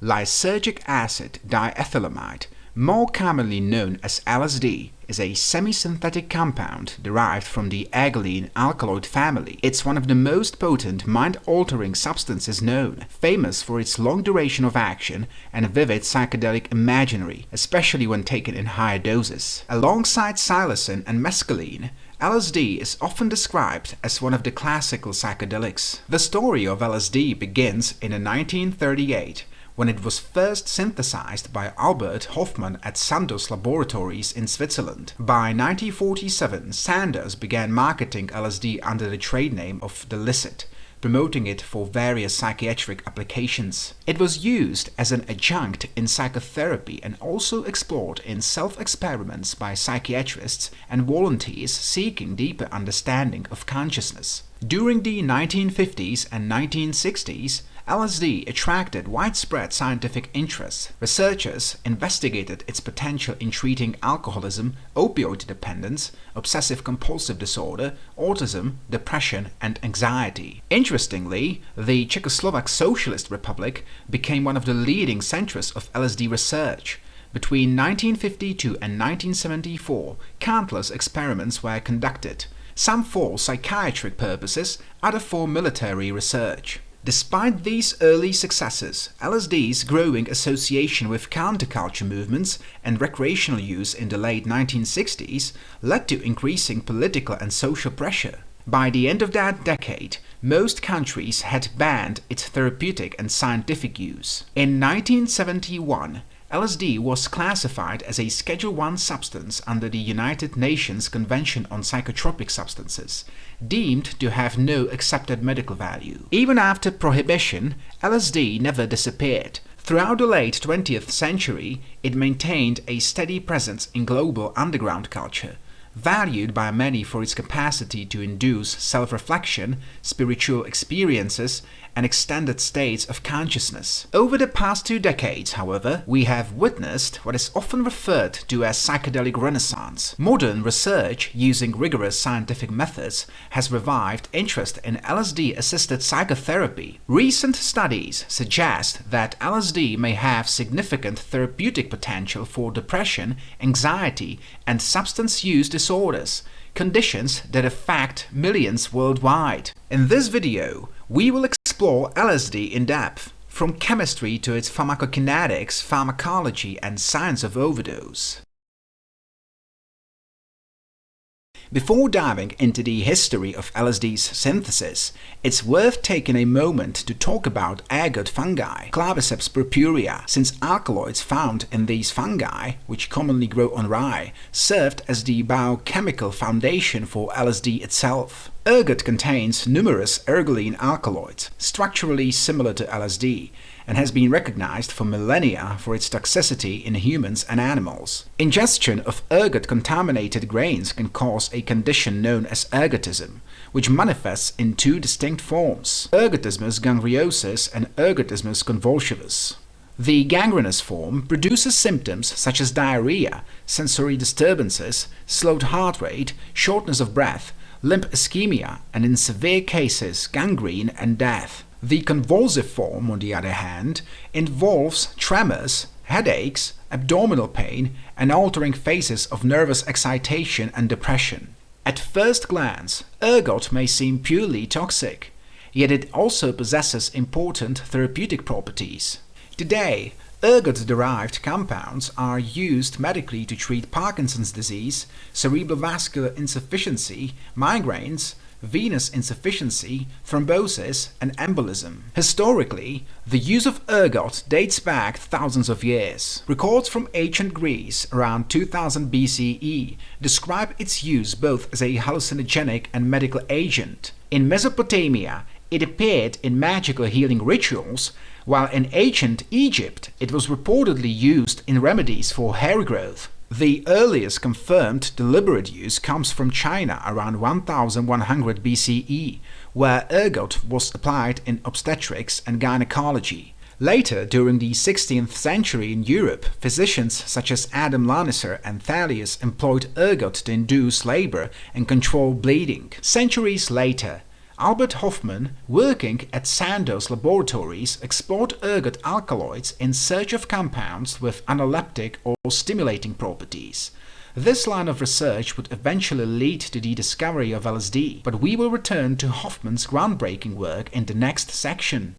Lysergic acid diethylamide, more commonly known as LSD, is a semi-synthetic compound derived from the ergoline alkaloid family. It's one of the most potent mind-altering substances known, famous for its long duration of action and vivid psychedelic imagery, especially when taken in higher doses. Alongside psilocin and mescaline, LSD is often described as one of the classical psychedelics. The story of LSD begins in 1938, when it was first synthesized by Albert Hofmann at Sandoz Laboratories in Switzerland. By 1947, Sandoz began marketing LSD under the trade name of the Lysergic, promoting it for various psychiatric applications. It was used as an adjunct in psychotherapy and also explored in self-experiments by psychiatrists and volunteers seeking deeper understanding of consciousness. During the 1950s and 1960s, LSD attracted widespread scientific interest. Researchers investigated its potential in treating alcoholism, opioid dependence, obsessive-compulsive disorder, autism, depression, and anxiety. Interestingly, the Czechoslovak Socialist Republic became one of the leading centers of LSD research. Between 1952 and 1974, countless experiments were conducted, some for psychiatric purposes, others for military research. Despite these early successes, LSD's growing association with counterculture movements and recreational use in the late 1960s led to increasing political and social pressure. By the end of that decade, most countries had banned its therapeutic and scientific use. In 1971, LSD was classified as a Schedule I substance under the United Nations Convention on Psychotropic Substances, deemed to have no accepted medical value. Even after prohibition, LSD never disappeared. Throughout the late 20th century, it maintained a steady presence in global underground culture, valued by many for its capacity to induce self-reflection, spiritual experiences, and extended states of consciousness. Over the past 2 decades, however, we have witnessed what is often referred to as psychedelic renaissance. Modern research using rigorous scientific methods has revived interest in LSD-assisted psychotherapy. Recent studies suggest that LSD may have significant therapeutic potential for depression, anxiety, and substance use disorders, conditions that affect millions worldwide. In this video, we will explore LSD in depth, from chemistry to its pharmacokinetics, pharmacology, and science of overdose. Before diving into the history of LSD's synthesis, it's worth taking a moment to talk about ergot fungi, Claviceps purpurea, since alkaloids found in these fungi, which commonly grow on rye, served as the biochemical foundation for LSD itself. Ergot contains numerous ergoline alkaloids, structurally similar to LSD, and has been recognized for millennia for its toxicity in humans and animals. Ingestion of ergot-contaminated grains can cause a condition known as ergotism, which manifests in 2 distinct forms: ergotismus gangriosus and ergotismus convulsivus. The gangrenous form produces symptoms such as diarrhea, sensory disturbances, slowed heart rate, shortness of breath, limb ischemia, and in severe cases, gangrene and death. The convulsive form, on the other hand, involves tremors, headaches, abdominal pain, and altering phases of nervous excitation and depression. At first glance, ergot may seem purely toxic, yet it also possesses important therapeutic properties. Today, ergot-derived compounds are used medically to treat Parkinson's disease, cerebrovascular insufficiency, migraines, venous insufficiency, thrombosis, and embolism. Historically, the use of ergot dates back thousands of years. Records from ancient Greece around 2000 BCE describe its use both as a hallucinogenic and medical agent. In Mesopotamia, it appeared in magical healing rituals, while in ancient Egypt it was reportedly used in remedies for hair growth. The earliest confirmed deliberate use comes from China around 1100 BCE, where ergot was applied in obstetrics and gynecology. Later, during the 16th century in Europe, physicians such as Adam Lanister and Thales employed ergot to induce labor and control bleeding. Centuries later, Albert Hofmann, working at Sandoz laboratories, explored ergot alkaloids in search of compounds with analeptic or stimulating properties. This line of research would eventually lead to the discovery of LSD, but we will return to Hofmann's groundbreaking work in the next section.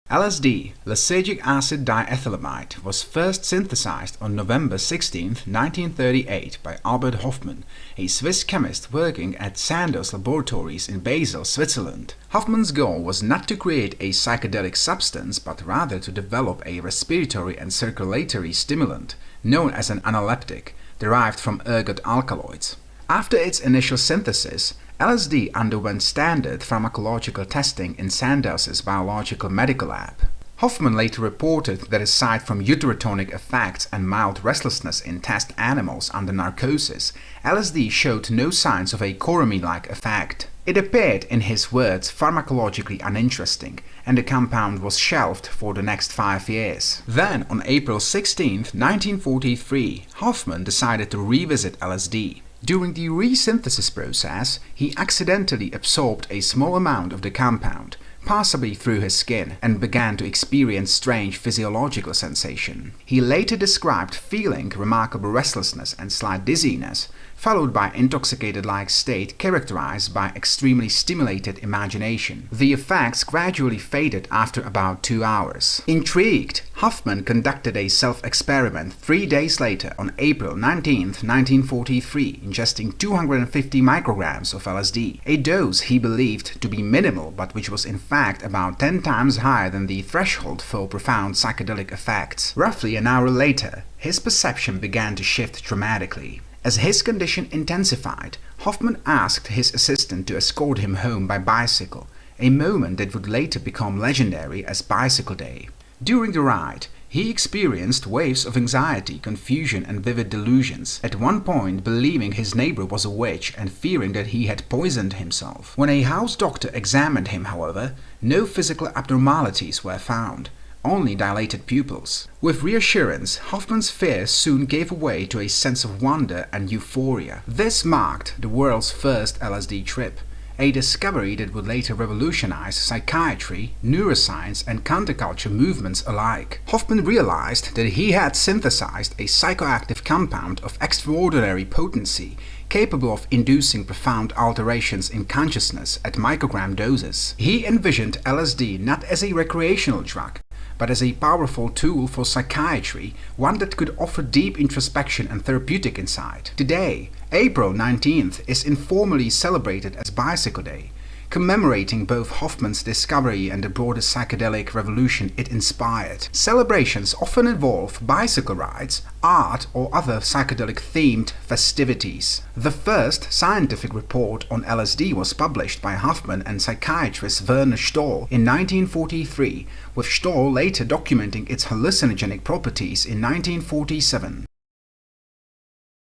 LSD, lysergic acid diethylamide, was first synthesized on November 16, 1938 by Albert Hofmann, a Swiss chemist working at Sandoz laboratories in Basel, Switzerland. Hofmann's goal was not to create a psychedelic substance, but rather to develop a respiratory and circulatory stimulant, known as an analeptic, derived from ergot alkaloids. After its initial synthesis, LSD underwent standard pharmacological testing in Sandoz's biological medical lab. Hofmann later reported that aside from uterotonic effects and mild restlessness in test animals under narcosis, LSD showed no signs of a choramine-like effect. It appeared, in his words, pharmacologically uninteresting, and the compound was shelved for the next 5 years. Then, on April 16, 1943, Hofmann decided to revisit LSD. During the resynthesis process, he accidentally absorbed a small amount of the compound, possibly through his skin, and began to experience strange physiological sensation. He later described feeling remarkable restlessness and slight dizziness, followed by intoxicated-like state characterized by extremely stimulated imagination. The effects gradually faded after about 2 hours. Intrigued, Hofmann conducted a self-experiment 3 days later on April 19, 1943, ingesting 250 micrograms of LSD, a dose he believed to be minimal but which was in fact about 10 times higher than the threshold for profound psychedelic effects. Roughly an hour later, his perception began to shift dramatically. As his condition intensified, Hofmann asked his assistant to escort him home by bicycle, a moment that would later become legendary as Bicycle Day. During the ride, he experienced waves of anxiety, confusion and vivid delusions, at one point believing his neighbor was a witch and fearing that he had poisoned himself. When a house doctor examined him, however, no physical abnormalities were found, only dilated pupils. With reassurance, Hofmann's fears soon gave way to a sense of wonder and euphoria. This marked the world's first LSD trip, a discovery that would later revolutionize psychiatry, neuroscience and counterculture movements alike. Hofmann realized that he had synthesized a psychoactive compound of extraordinary potency, capable of inducing profound alterations in consciousness at microgram doses. He envisioned LSD not as a recreational drug, but as a powerful tool for psychiatry, one that could offer deep introspection and therapeutic insight. Today, April 19th is informally celebrated as Bicycle Day, commemorating both Hofmann's discovery and the broader psychedelic revolution it inspired. Celebrations often involve bicycle rides, art or other psychedelic-themed festivities. The first scientific report on LSD was published by Hofmann and psychiatrist Werner Stoll in 1943, with Stoll later documenting its hallucinogenic properties in 1947.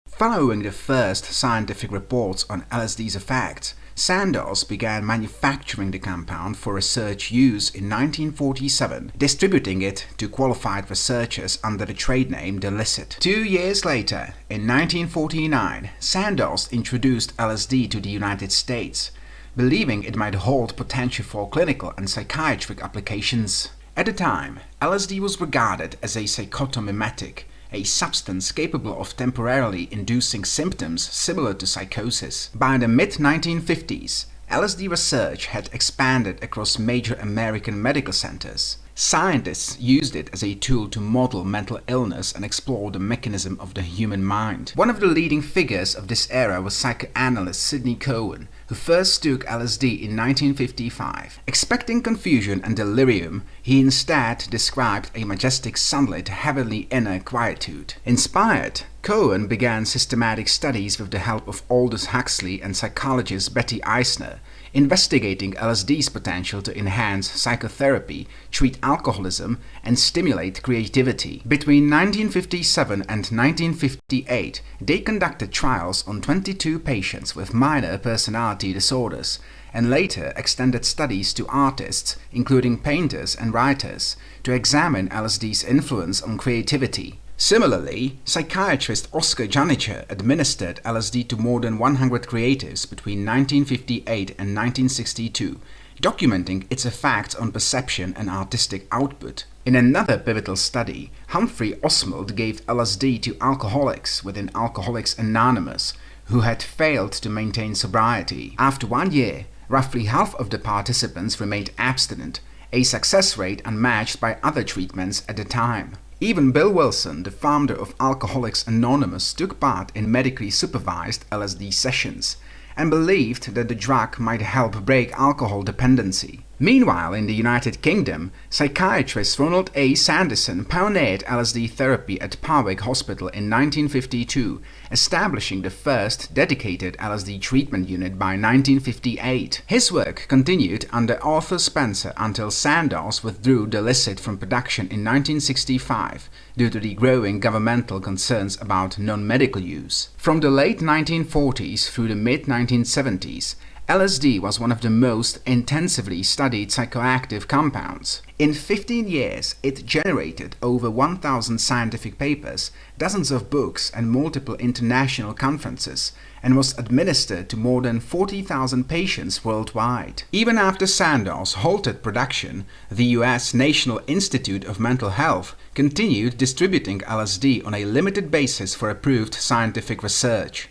Following the first scientific reports on LSD's effects, Sandoz began manufacturing the compound for research use in 1947, distributing it to qualified researchers under the trade name Diethylamid. 2 years later, in 1949, Sandoz introduced LSD to the United States, believing it might hold potential for clinical and psychiatric applications. At the time, LSD was regarded as a psychotomimetic, a substance capable of temporarily inducing symptoms similar to psychosis. By the mid-1950s, LSD research had expanded across major American medical centers. Scientists used it as a tool to model mental illness and explore the mechanism of the human mind. One of the leading figures of this era was psychoanalyst Sidney Cohen, who first took LSD in 1955. Expecting confusion and delirium, he instead described a majestic sunlit, heavenly inner quietude. Inspired, Cohen began systematic studies with the help of Aldous Huxley and psychologist Betty Eisner, investigating LSD's potential to enhance psychotherapy, treat alcoholism, and stimulate creativity. Between 1957 and 1958, they conducted trials on 22 patients with minor personality disorders, and later extended studies to artists, including painters and writers, to examine LSD's influence on creativity. Similarly, psychiatrist Oskar Janicher administered LSD to more than 100 creatives between 1958 and 1962, documenting its effects on perception and artistic output. In another pivotal study, Humphrey Oswald gave LSD to alcoholics within Alcoholics Anonymous who had failed to maintain sobriety. After 1 year, roughly half of the participants remained abstinent, a success rate unmatched by other treatments at the time. Even Bill Wilson, the founder of Alcoholics Anonymous, took part in medically supervised LSD sessions and believed that the drug might help break alcohol dependency. Meanwhile, in the United Kingdom, psychiatrist Ronald A. Sanderson pioneered LSD therapy at Parwick Hospital in 1952, establishing the first dedicated LSD treatment unit by 1958. His work continued under Arthur Spencer until Sandoz withdrew the licit from production in 1965 due to the growing governmental concerns about non-medical use. From the late 1940s through the mid-1970s, LSD was one of the most intensively studied psychoactive compounds. In 15 years, it generated over 1,000 scientific papers, dozens of books and multiple international conferences, and was administered to more than 40,000 patients worldwide. Even after Sandoz halted production, the US National Institute of Mental Health continued distributing LSD on a limited basis for approved scientific research.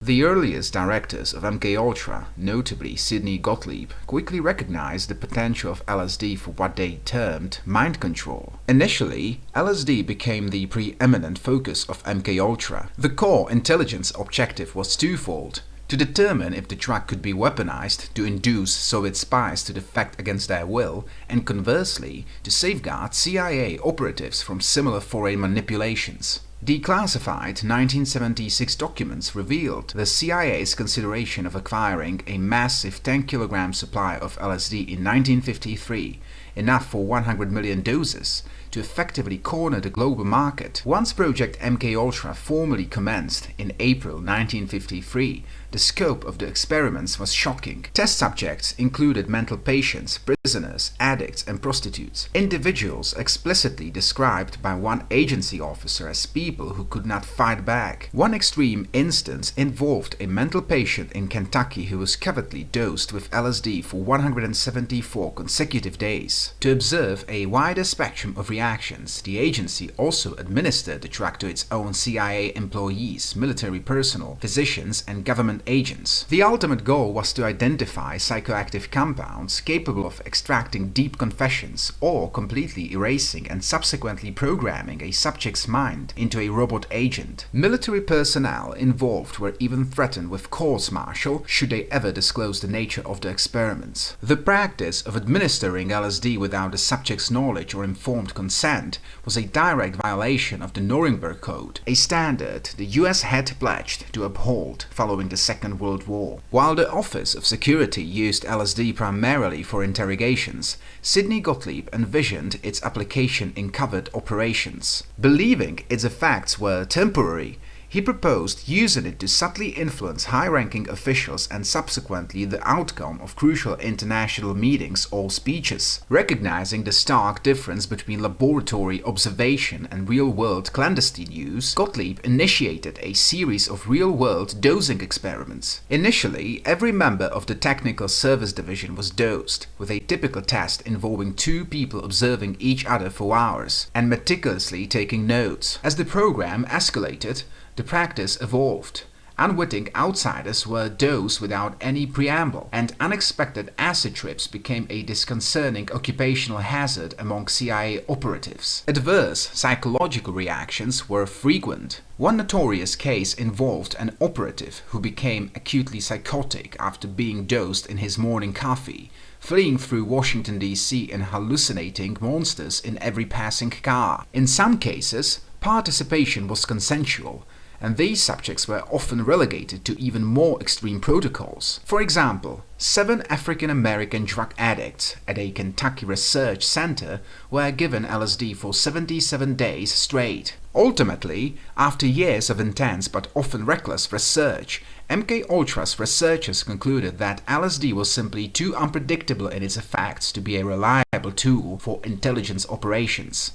The earliest directors of MKUltra, notably Sidney Gottlieb, quickly recognized the potential of LSD for what they termed mind control. Initially, LSD became the preeminent focus of MKUltra. The core intelligence objective was twofold: to determine if the drug could be weaponized to induce Soviet spies to defect against their will, and conversely, to safeguard CIA operatives from similar foreign manipulations. Declassified 1976 documents revealed the CIA's consideration of acquiring a massive 10-kilogram supply of LSD in 1953, enough for 100 million doses, to effectively corner the global market. Once Project MKUltra formally commenced in April 1953, the scope of the experiments was shocking. Test subjects included mental patients, prisoners, addicts, and prostitutes. Individuals explicitly described by one agency officer as people who could not fight back. One extreme instance involved a mental patient in Kentucky who was covertly dosed with LSD for 174 consecutive days. To observe a wider spectrum of reactions, the agency also administered the drug to its own CIA employees, military personnel, physicians, and government agents. The ultimate goal was to identify psychoactive compounds capable of extracting deep confessions or completely erasing and subsequently programming a subject's mind into a robot agent. Military personnel involved were even threatened with courts-martial should they ever disclose the nature of the experiments. The practice of administering LSD without the subject's knowledge or informed consent was a direct violation of the Nuremberg Code, a standard the US had pledged to uphold following the Second World War. While the Office of Security used LSD primarily for interrogations, Sidney Gottlieb envisioned its application in covert operations. Believing its effects were temporary, he proposed using it to subtly influence high-ranking officials and subsequently the outcome of crucial international meetings or speeches. Recognizing the stark difference between laboratory observation and real-world clandestine use, Gottlieb initiated a series of real-world dosing experiments. Initially, every member of the Technical Service Division was dosed, with a typical test involving two people observing each other for hours and meticulously taking notes. As the program escalated, the practice evolved. Unwitting outsiders were dosed without any preamble, and unexpected acid trips became a disconcerting occupational hazard among CIA operatives. Adverse psychological reactions were frequent. One notorious case involved an operative who became acutely psychotic after being dosed in his morning coffee, fleeing through Washington, D.C. and hallucinating monsters in every passing car. In some cases, participation was consensual, and these subjects were often relegated to even more extreme protocols. For example, 7 African-American drug addicts at a Kentucky research center were given LSD for 77 days straight. Ultimately, after years of intense but often reckless research, MKUltra's researchers concluded that LSD was simply too unpredictable in its effects to be a reliable tool for intelligence operations.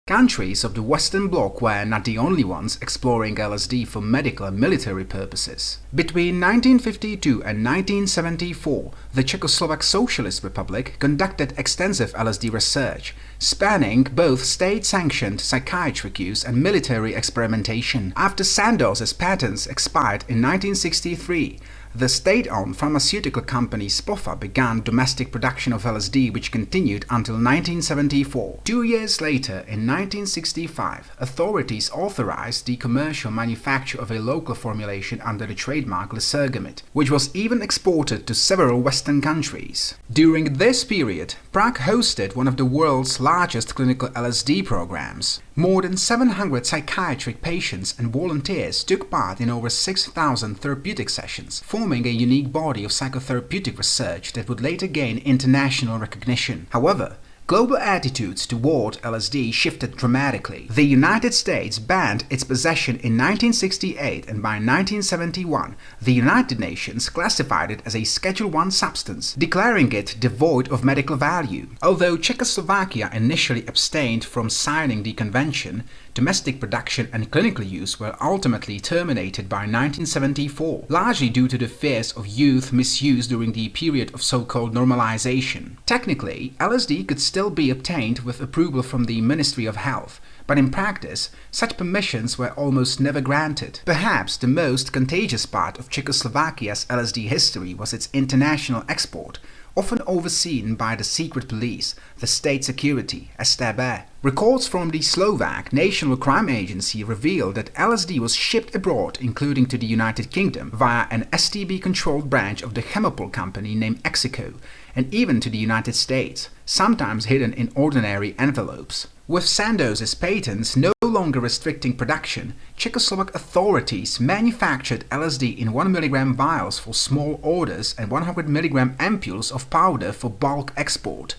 Countries of the Western Bloc were not the only ones exploring LSD for medical and military purposes. Between 1952 and 1974, the Czechoslovak Socialist Republic conducted extensive LSD research, spanning both state-sanctioned psychiatric use and military experimentation. After Sandoz's patents expired in 1963, the state-owned pharmaceutical company Spofa began domestic production of LSD, which continued until 1974. 2 years later, in 1965, authorities authorized the commercial manufacture of a local formulation under the trademark Lysergic, which was even exported to several Western countries. During this period, Prague hosted one of the world's largest clinical LSD programs. More than 700 psychiatric patients and volunteers took part in over 6,000 therapeutic sessions, forming a unique body of psychotherapeutic research that would later gain international recognition. However, global attitudes toward LSD shifted dramatically. The United States banned its possession in 1968, and by 1971, the United Nations classified it as a Schedule I substance, declaring it devoid of medical value. Although Czechoslovakia initially abstained from signing the convention, domestic production and clinical use were ultimately terminated by 1974, largely due to the fears of youth misuse during the period of so-called normalization. Technically, LSD could still be obtained with approval from the Ministry of Health, but in practice, such permissions were almost never granted. Perhaps the most contagious part of Czechoslovakia's LSD history was its international export, often overseen by the secret police, the state security, STB. Records from the Slovak National Crime Agency revealed that LSD was shipped abroad, including to the United Kingdom, via an STB-controlled branch of the Chemopol company named Jako, and even to the United States, sometimes hidden in ordinary envelopes. With Sandoz's patents no longer restricting production, Czechoslovak authorities manufactured LSD in 1 mg vials for small orders and 100 mg ampules of powder for bulk export.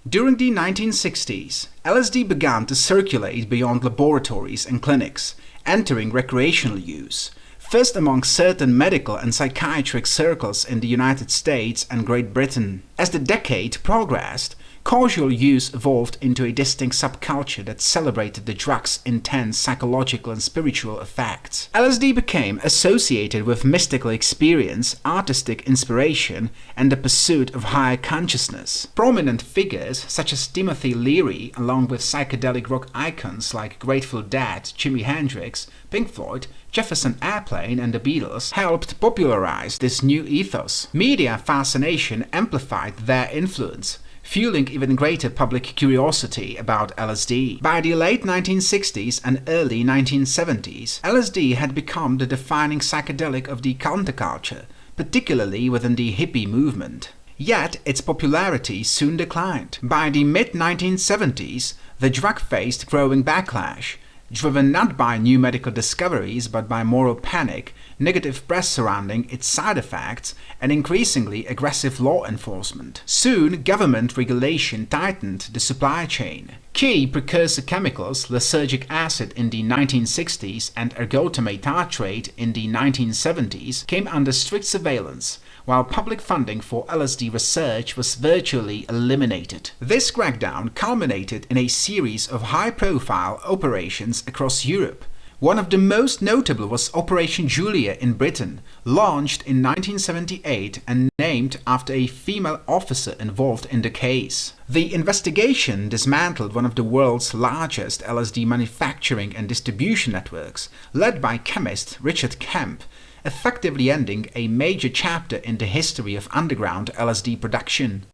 During the 1960s, LSD began to circulate beyond laboratories and clinics, entering recreational use, first among certain medical and psychiatric circles in the United States and Great Britain. As the decade progressed, casual use evolved into a distinct subculture that celebrated the drug's intense psychological and spiritual effects. LSD became associated with mystical experience, artistic inspiration, and the pursuit of higher consciousness. Prominent figures such as Timothy Leary, along with psychedelic rock icons like Grateful Dead, Jimi Hendrix, Pink Floyd, Jefferson Airplane and the Beatles, helped popularize this new ethos. Media fascination amplified their influence, fueling even greater public curiosity about LSD. By the late 1960s and early 1970s, LSD had become the defining psychedelic of the counterculture, particularly within the hippie movement. Yet its popularity soon declined. By the mid-1970s, the drug faced growing backlash, driven not by new medical discoveries but by moral panic, negative press surrounding its side effects, and increasingly aggressive law enforcement. Soon, government regulation tightened the supply chain. Key precursor chemicals, lysergic acid in the 1960s and ergotamate tartrate in the 1970s, came under strict surveillance, while public funding for LSD research was virtually eliminated. This crackdown culminated in a series of high-profile operations across Europe. One of the most notable was Operation Julia in Britain, launched in 1978 and named after a female officer involved in the case. The investigation dismantled one of the world's largest LSD manufacturing and distribution networks, led by chemist Richard Kemp, effectively ending a major chapter in the history of underground LSD production.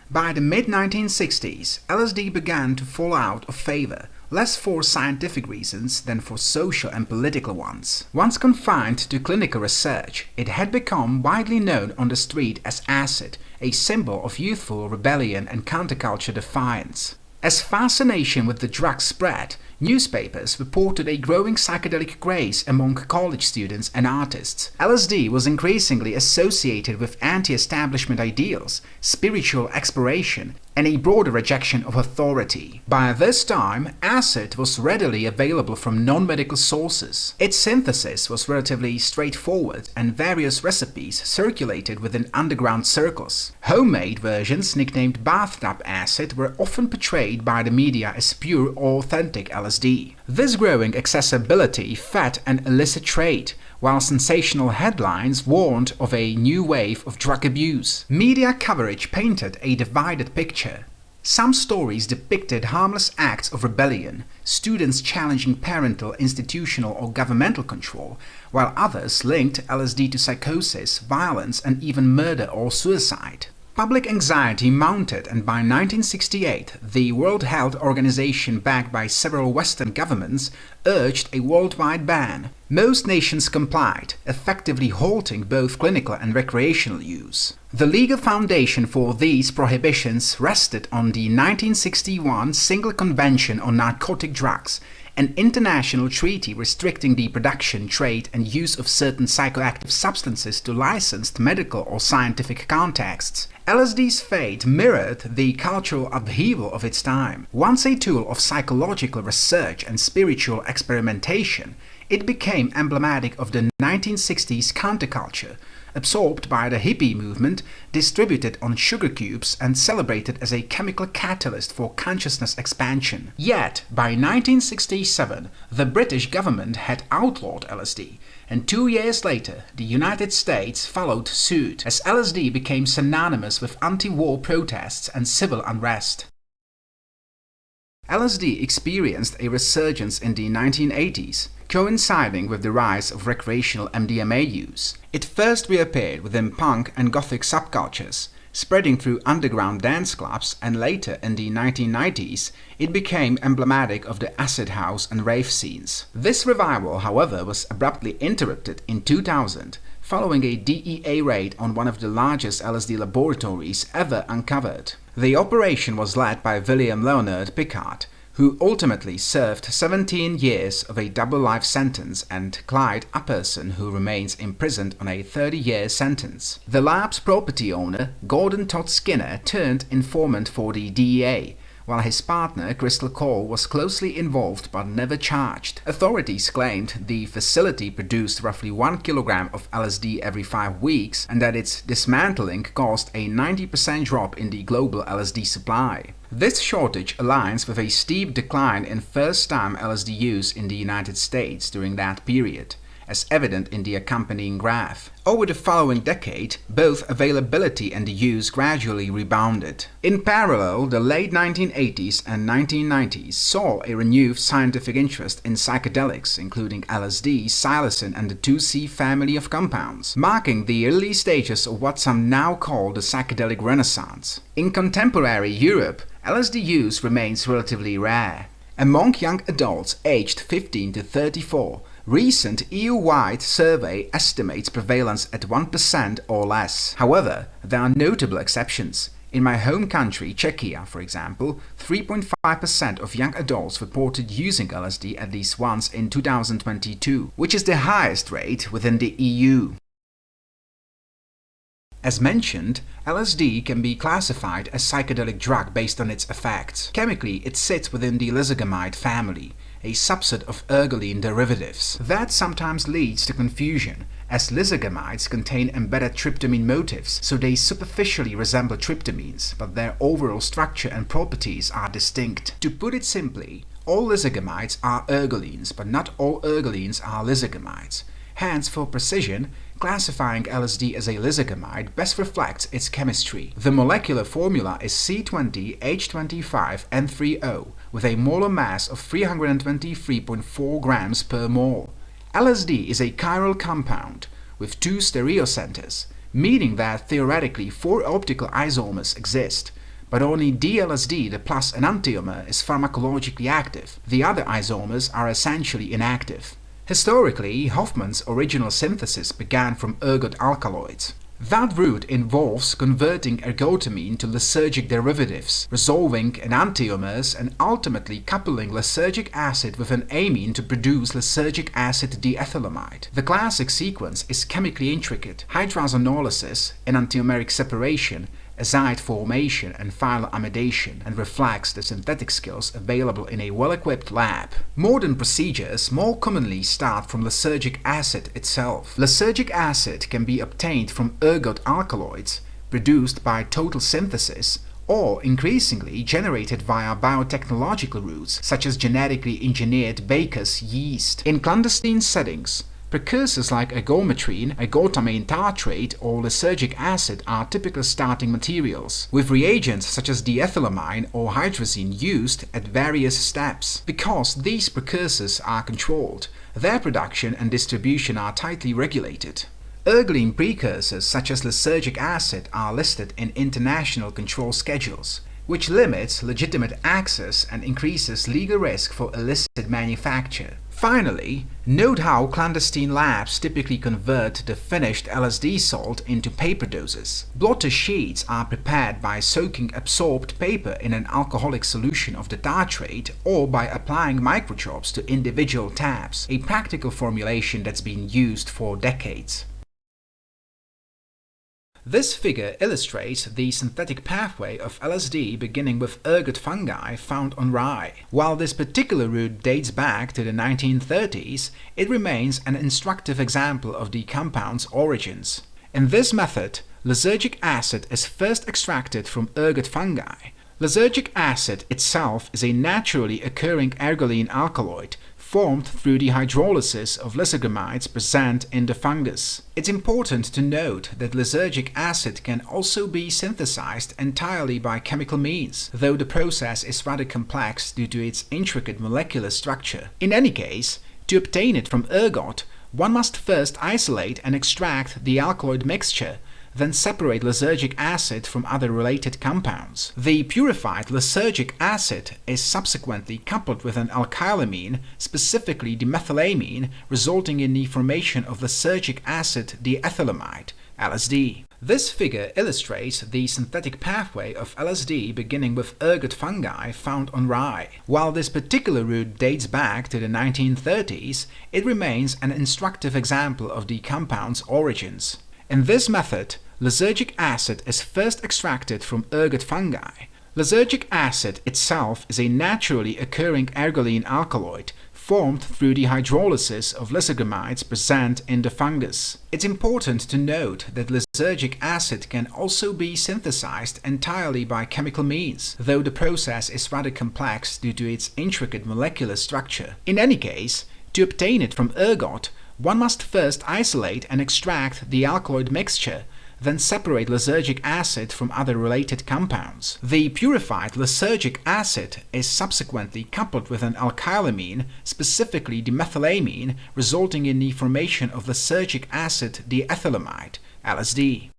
By the mid-1960s, LSD began to fall out of favor, less for scientific reasons than for social and political ones. Once confined to clinical research, it had become widely known on the street as acid, a symbol of youthful rebellion and counterculture defiance. As fascination with the drug spread, Newspapers reported a growing psychedelic craze among college students and artists. LSD was increasingly associated with anti-establishment ideals, spiritual exploration, and a broader rejection of authority. By this time, acid was readily available from non-medical sources. Its synthesis was relatively straightforward, and various recipes circulated within underground circles. Homemade versions, nicknamed bathtub acid, were often portrayed by the media as pure or authentic LSD. This growing accessibility fed an illicit trade, while sensational headlines warned of a new wave of drug abuse. Media coverage painted a divided picture. Some stories depicted harmless acts of rebellion, students challenging parental, institutional, or governmental control, while others linked LSD to psychosis, violence, and even murder or suicide. Public anxiety mounted, and by 1968, the World Health Organization, backed by several Western governments, urged a worldwide ban. Most nations complied, effectively halting both clinical and recreational use. The legal foundation for these prohibitions rested on the 1961 Single Convention on Narcotic Drugs, an international treaty restricting the production, trade, and use of certain psychoactive substances to licensed medical or scientific contexts. LSD's fate mirrored the cultural upheaval of its time. Once a tool of psychological research and spiritual experimentation, it became emblematic of the 1960s counterculture, absorbed by the hippie movement, distributed on sugar cubes, and celebrated as a chemical catalyst for consciousness expansion. Yet, by 1967, the British government had outlawed LSD, and 2 years later, the United States followed suit, as LSD became synonymous with anti-war protests and civil unrest. LSD experienced a resurgence in the 1980s, coinciding with the rise of recreational MDMA use. It first reappeared within punk and gothic subcultures, spreading through underground dance clubs, and later in the 1990s it became emblematic of the acid house and rave scenes. This revival, however, was abruptly interrupted in 2000, following a DEA raid on one of the largest LSD laboratories ever uncovered. The operation was led by William Leonard Pickard, who ultimately served 17 years of a double life sentence, and Clyde Apperson, who remains imprisoned on a 30-year sentence. The lab's property owner, Gordon Todd Skinner, turned informant for the DEA, while his partner, Crystal Cole, was closely involved but never charged. Authorities claimed the facility produced roughly 1 kilogram of LSD every 5 weeks, and that its dismantling caused a 90% drop in the global LSD supply. This shortage aligns with a steep decline in first-time LSD use in the United States during that period, as evident in the accompanying graph. Over the following decade, both availability and use gradually rebounded. In parallel, the late 1980s and 1990s saw a renewed scientific interest in psychedelics, including LSD, psilocin, and the 2C family of compounds, marking the early stages of what some now call the psychedelic renaissance. In contemporary Europe, LSD use remains relatively rare. Among young adults aged 15 to 34, recent EU-wide survey estimates prevalence at 1% or less. However, there are notable exceptions. In my home country, Czechia, for example, 3.5% of young adults reported using LSD at least once in 2022, which is the highest rate within the EU. As mentioned, LSD can be classified as psychedelic drug based on its effects. Chemically, it sits within the lysergamide family, a subset of ergoline derivatives. That sometimes leads to confusion, as lysergamides contain embedded tryptamine motifs, so they superficially resemble tryptamines, but their overall structure and properties are distinct. To put it simply, all lysergamides are ergolines, but not all ergolines are lysergamides. Hence, for precision, classifying LSD as a lysergamide best reflects its chemistry. The molecular formula is C20H25N3O with a molar mass of 323.4 grams per mole. LSD is a chiral compound with 2 stereocenters, meaning that theoretically 4 optical isomers exist, but only DLSD, the plus enantiomer, is pharmacologically active. The other isomers are essentially inactive. Historically, Hofmann's original synthesis began from ergot alkaloids. That route involves converting ergotamine to lysergic derivatives, resolving enantiomers and ultimately coupling lysergic acid with an amine to produce lysergic acid diethylamide. The classic sequence is chemically intricate: hydrazanolysis, enantiomeric separation, azide formation and phyloamidation, and reflects the synthetic skills available in a well-equipped lab. Modern procedures more commonly start from lysergic acid itself. Lysergic acid can be obtained from ergot alkaloids, produced by total synthesis, or increasingly generated via biotechnological routes such as genetically engineered Baker's yeast. In clandestine settings, precursors like ergometrine, ergotamine tartrate, or lysergic acid are typical starting materials, with reagents such as diethylamide or hydrazine used at various steps. Because these precursors are controlled, their production and distribution are tightly regulated. Ergoline precursors such as lysergic acid are listed in international control schedules, which limits legitimate access and increases legal risk for illicit manufacture. Finally, note how clandestine labs typically convert the finished LSD salt into paper doses. Blotter sheets are prepared by soaking absorbed paper in an alcoholic solution of the tartrate or by applying microchops to individual tabs, a practical formulation that's been used for decades. This figure illustrates the synthetic pathway of LSD beginning with ergot fungi found on rye. While this particular route dates back to the 1930s, it remains an instructive example of the compound's origins. In this method, lysergic acid is first extracted from ergot fungi. Lysergic acid itself is a naturally occurring ergoline alkaloid formed through the hydrolysis of lysergamides present in the fungus. It's important to note that lysergic acid can also be synthesized entirely by chemical means, though the process is rather complex due to its intricate molecular structure. In any case, to obtain it from ergot, one must first isolate and extract the alkaloid mixture, then separate lysergic acid from other related compounds. The purified lysergic acid is subsequently coupled with an alkylamine, specifically dimethylamine, resulting in the formation of lysergic acid diethylamide, LSD. This figure illustrates the synthetic pathway of LSD beginning with ergot fungi found on rye. While this particular route dates back to the 1930s, it remains an instructive example of the compound's origins. In this method, lysergic acid is first extracted from ergot fungi. Lysergic acid itself is a naturally occurring ergoline alkaloid formed through the hydrolysis of lysergamides present in the fungus. It's important to note that lysergic acid can also be synthesized entirely by chemical means, though the process is rather complex due to its intricate molecular structure. In any case, to obtain it from ergot, one must first isolate and extract the alkaloid mixture, then separate lysergic acid from other related compounds. The purified lysergic acid is subsequently coupled with an alkylamine, specifically dimethylamine, resulting in the formation of lysergic acid diethylamide, LSD.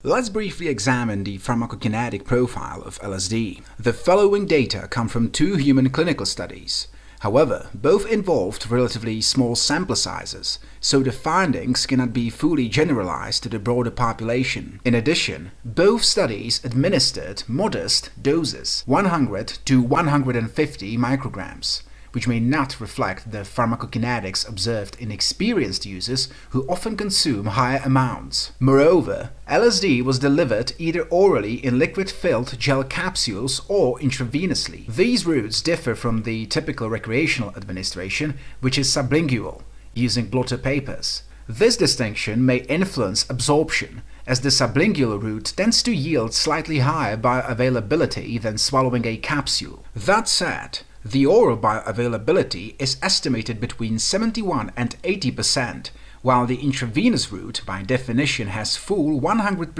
Let's briefly examine the pharmacokinetic profile of LSD. The following data come from 2 human clinical studies. However, both involved relatively small sample sizes, so the findings cannot be fully generalized to the broader population. In addition, both studies administered modest doses, 100 to 150 micrograms, which may not reflect the pharmacokinetics observed in experienced users who often consume higher amounts. Moreover, LSD was delivered either orally in liquid-filled gel capsules or intravenously. These routes differ from the typical recreational administration, which is sublingual, using blotter papers. This distinction may influence absorption, as the sublingual route tends to yield slightly higher bioavailability than swallowing a capsule. That said, the oral bioavailability is estimated between 71 and 80%, while the intravenous route by definition has full 100%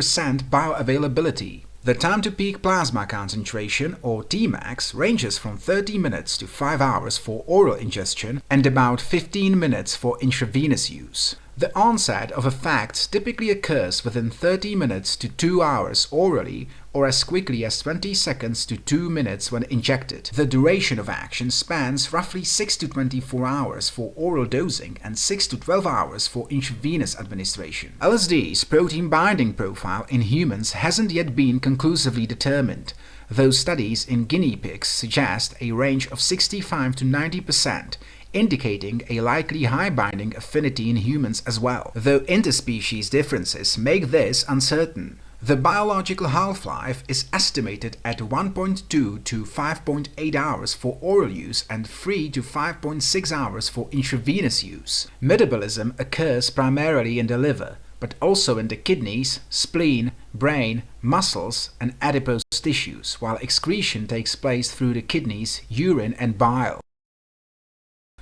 bioavailability. The time to peak plasma concentration, or Tmax, ranges from 30 minutes to 5 hours for oral ingestion and about 15 minutes for intravenous use. The onset of effects typically occurs within 30 minutes to 2 hours orally or as quickly as 20 seconds to 2 minutes when injected. The duration of action spans roughly 6 to 24 hours for oral dosing and 6 to 12 hours for intravenous administration. LSD's protein binding profile in humans hasn't yet been conclusively determined, though studies in guinea pigs suggest a range of 65 to 90%, indicating a likely high binding affinity in humans as well, though interspecies differences make this uncertain. The biological half-life is estimated at 1.2 to 5.8 hours for oral use and 3 to 5.6 hours for intravenous use. Metabolism occurs primarily in the liver, but also in the kidneys, spleen, brain, muscles, and adipose tissues, while excretion takes place through the kidneys, urine, and bile.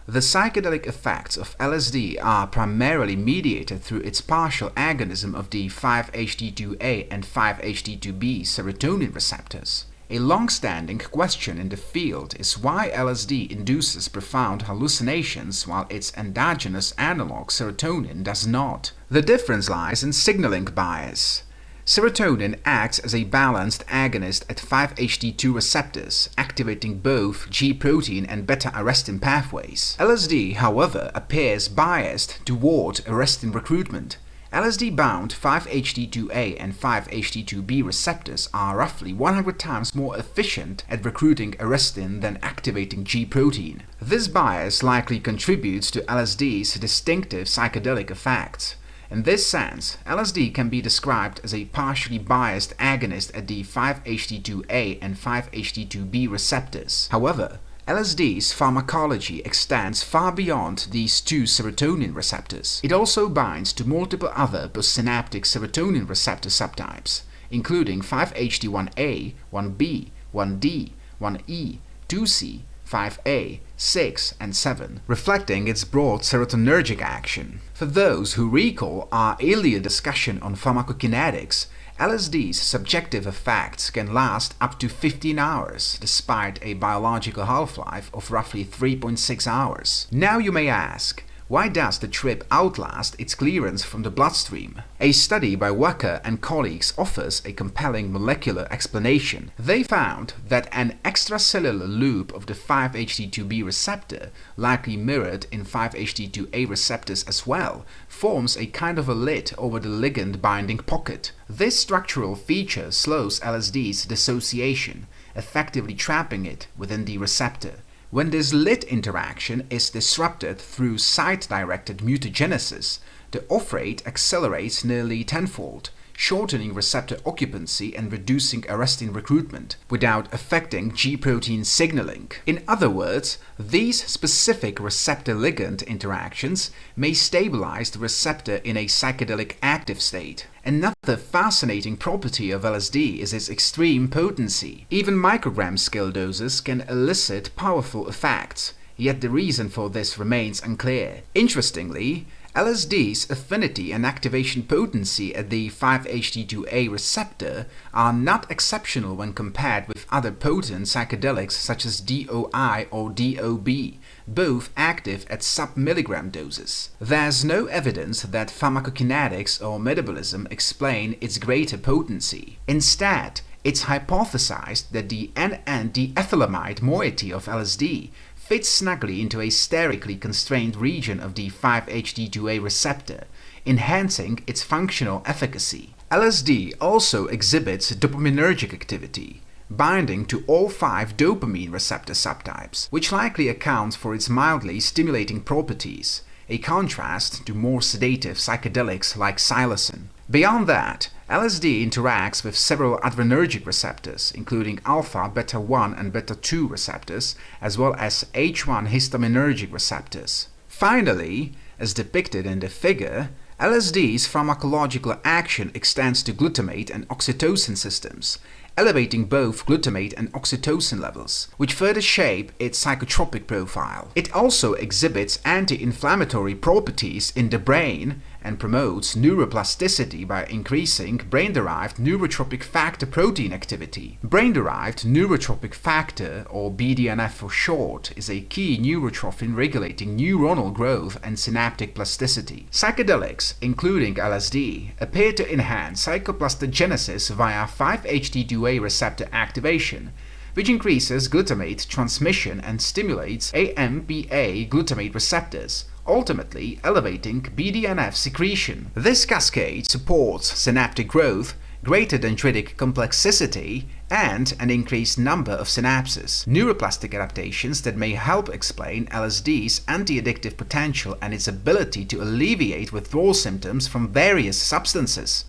The psychedelic effects of LSD are primarily mediated through its partial agonism of the 5-HT2A and 5-HT2B serotonin receptors. A long-standing question in the field is why LSD induces profound hallucinations while its endogenous analog serotonin does not. The difference lies in signaling bias. Serotonin acts as a balanced agonist at 5-HT2 receptors, activating both G-protein and beta-arrestin pathways. LSD, however, appears biased toward arrestin recruitment. LSD-bound 5-HT2A and 5-HT2B receptors are roughly 100 times more efficient at recruiting arrestin than activating G-protein. This bias likely contributes to LSD's distinctive psychedelic effects. In this sense, LSD can be described as a partially biased agonist at the 5-HT2A and 5-HT2B receptors. However, LSD's pharmacology extends far beyond these two serotonin receptors. It also binds to multiple other postsynaptic serotonin receptor subtypes, including 5-HT1A, 1B, 1D, 1E, 2C, 5A, 6, and 7, reflecting its broad serotonergic action. For those who recall our earlier discussion on pharmacokinetics, LSD's subjective effects can last up to 15 hours, despite a biological half-life of roughly 3.6 hours. Now you may ask, why does the trip outlast its clearance from the bloodstream? A study by Wacker and colleagues offers a compelling molecular explanation. They found that an extracellular loop of the 5-HT2B receptor, likely mirrored in 5-HT2A receptors as well, forms a kind of a lid over the ligand binding pocket. This structural feature slows LSD's dissociation, effectively trapping it within the receptor. When this lid interaction is disrupted through site-directed mutagenesis, the off rate accelerates nearly tenfold, shortening receptor occupancy and reducing arrestin recruitment, without affecting G-protein signaling. In other words, these specific receptor-ligand interactions may stabilize the receptor in a psychedelic active state. Another fascinating property of LSD is its extreme potency. Even microgram scale doses can elicit powerful effects, yet the reason for this remains unclear. Interestingly, LSD's affinity and activation potency at the 5-HT2A receptor are not exceptional when compared with other potent psychedelics such as DOI or DOB, both active at sub-milligram doses. There's no evidence that pharmacokinetics or metabolism explain its greater potency. Instead, it's hypothesized that the diethylamide moiety of LSD fits snugly into a sterically constrained region of the 5-HT2A receptor, enhancing its functional efficacy. LSD also exhibits dopaminergic activity, binding to all 5 dopamine receptor subtypes, which likely accounts for its mildly stimulating properties, a contrast to more sedative psychedelics like psilocin. Beyond that, LSD interacts with several adrenergic receptors, including alpha, beta-1 and beta-2 receptors, as well as H1 histaminergic receptors. Finally, as depicted in the figure, LSD's pharmacological action extends to glutamate and oxytocin systems. elevating both glutamate and oxytocin levels, which further shape its psychotropic profile. It also exhibits anti-inflammatory properties in the brain and promotes neuroplasticity by increasing brain-derived neurotrophic factor protein activity. Brain-derived neurotrophic factor, or BDNF for short, is a key neurotrophin regulating neuronal growth and synaptic plasticity. Psychedelics, including LSD, appear to enhance psychoplastogenesis via 5-HT2A receptor activation, which increases glutamate transmission and stimulates AMPA glutamate receptors, ultimately elevating BDNF secretion. This cascade supports synaptic growth, greater dendritic complexicity, and an increased number of synapses. Neuroplastic adaptations that may help explain LSD's anti-addictive potential and its ability to alleviate withdrawal symptoms from various substances.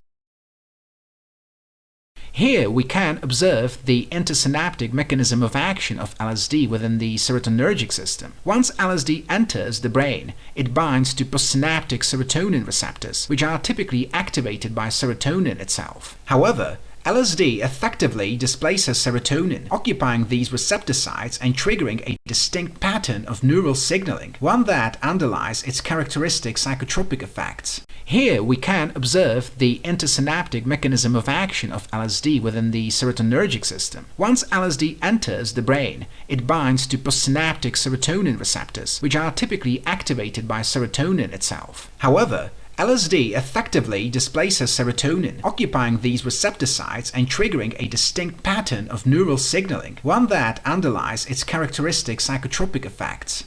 Here we can observe the intersynaptic mechanism of action of LSD within the serotonergic system. Once LSD enters the brain, it binds to postsynaptic serotonin receptors, which are typically activated by serotonin itself. However, LSD effectively displaces serotonin, occupying these receptor sites and triggering a distinct pattern of neural signaling, one that underlies its characteristic psychotropic effects. Here we can observe the intersynaptic mechanism of action of LSD within the serotonergic system. Once LSD enters the brain, it binds to postsynaptic serotonin receptors, which are typically activated by serotonin itself. However, LSD effectively displaces serotonin, occupying these receptor sites and triggering a distinct pattern of neural signaling, one that underlies its characteristic psychotropic effects.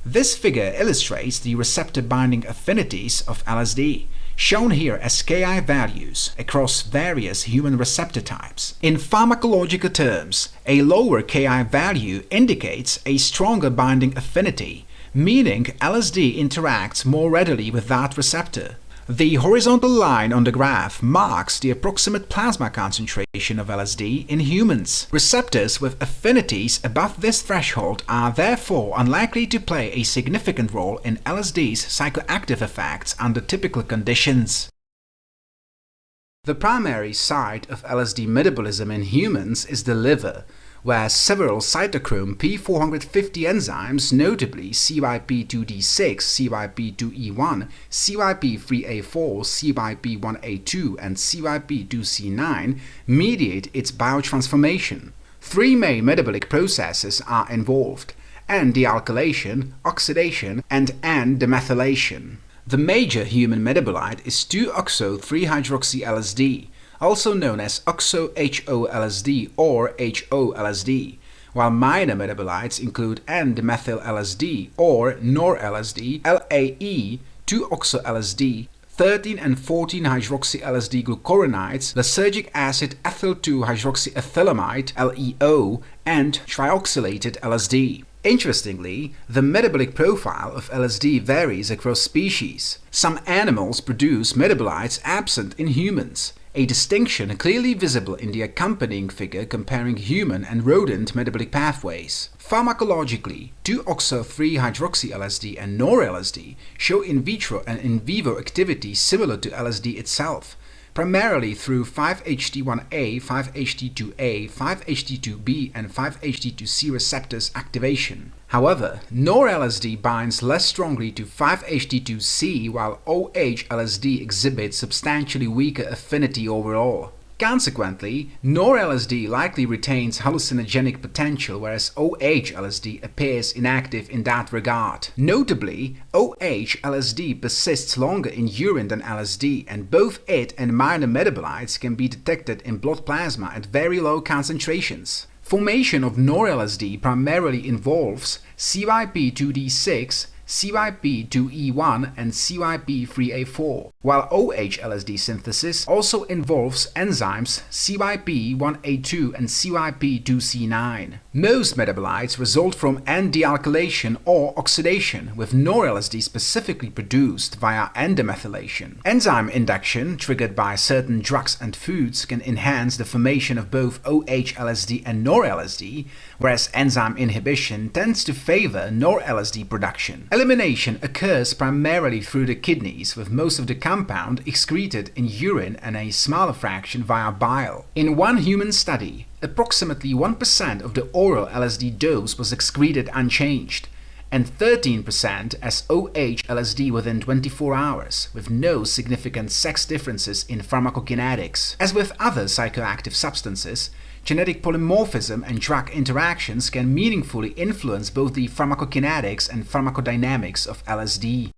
This figure illustrates the receptor binding affinities of LSD, shown here as Ki values across various human receptor types. In pharmacological terms, a lower Ki value indicates a stronger binding affinity, meaning LSD interacts more readily with that receptor. The horizontal line on the graph marks the approximate plasma concentration of LSD in humans. Receptors with affinities above this threshold are therefore unlikely to play a significant role in LSD's psychoactive effects under typical conditions. The primary site of LSD metabolism in humans is the liver, where several cytochrome P450 enzymes, notably CYP2D6, CYP2E1, CYP3A4, CYP1A2, and CYP2C9, mediate its biotransformation. Three main metabolic processes are involved: N-dealkylation, oxidation, and N-demethylation. The major human metabolite is 2-oxo-3-hydroxy-LSD, also known as oxo-HO-LSD or HO-LSD, while minor metabolites include N-demethyl-LSD or nor-LSD, LAE, 2-oxo-LSD, 13 and 14-hydroxy-LSD glucuronides, lysergic acid ethyl-2-hydroxyethylamide, LEO, and trioxylated LSD. Interestingly, the metabolic profile of LSD varies across species. Some animals produce metabolites absent in humans, a distinction clearly visible in the accompanying figure comparing human and rodent metabolic pathways. Pharmacologically, 2-oxo-3-hydroxy-LSD and nor-LSD show in vitro and in vivo activity similar to LSD itself, primarily through 5-HT1A, 5-HT2A, 5-HT2B, and 5-HT2C receptors activation. However, nor-LSD binds less strongly to 5-HT2C, while OH-LSD exhibits substantially weaker affinity overall. Consequently, nor-LSD likely retains hallucinogenic potential, whereas OH-LSD appears inactive in that regard. Notably, OH-LSD persists longer in urine than LSD, and both it and minor metabolites can be detected in blood plasma at very low concentrations. Formation of nor-LSD primarily involves CYP2D6, CYP2E1, and CYP3A4, while OH-LSD synthesis also involves enzymes CYP1A2 and CYP2C9. Most metabolites result from N-dealkylation or oxidation, with nor-LSD specifically produced via N-demethylation. Enzyme induction, triggered by certain drugs and foods, can enhance the formation of both OH-LSD and nor-LSD, whereas enzyme inhibition tends to favor nor-LSD production. Elimination occurs primarily through the kidneys, with most of the compound excreted in urine and a smaller fraction via bile. In one human study, approximately 1% of the oral LSD dose was excreted unchanged, and 13% as OH-LSD within 24 hours, with no significant sex differences in pharmacokinetics. As with other psychoactive substances, genetic polymorphism and drug interactions can meaningfully influence both the pharmacokinetics and pharmacodynamics of LSD.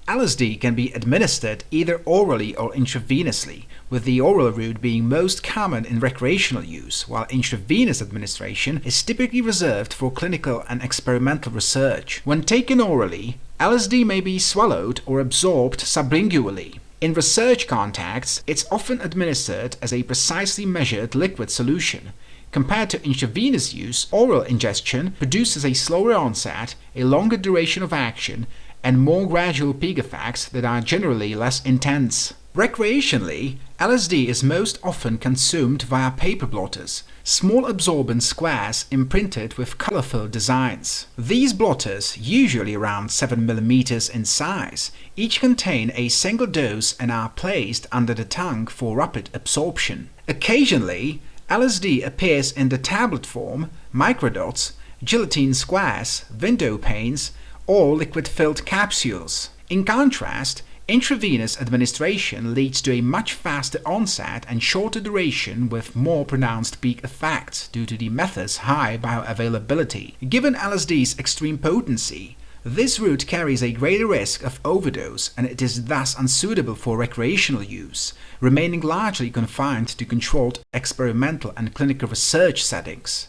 LSD can be administered either orally or intravenously, with the oral route being most common in recreational use, while intravenous administration is typically reserved for clinical and experimental research. When taken orally, LSD may be swallowed or absorbed sublingually. In research contexts, it's often administered as a precisely measured liquid solution. Compared to intravenous use, oral ingestion produces a slower onset, a longer duration of action, and more gradual peak effects that are generally less intense. Recreationally, LSD is most often consumed via paper blotters, small absorbent squares imprinted with colorful designs. These blotters, usually around 7 mm in size, each contain a single dose and are placed under the tongue for rapid absorption. Occasionally, LSD appears in the tablet form, microdots, gelatine squares, window panes, or liquid-filled capsules. In contrast, intravenous administration leads to a much faster onset and shorter duration with more pronounced peak effects due to the method's high bioavailability. Given LSD's extreme potency, this route carries a greater risk of overdose and it is thus unsuitable for recreational use, remaining largely confined to controlled experimental and clinical research settings.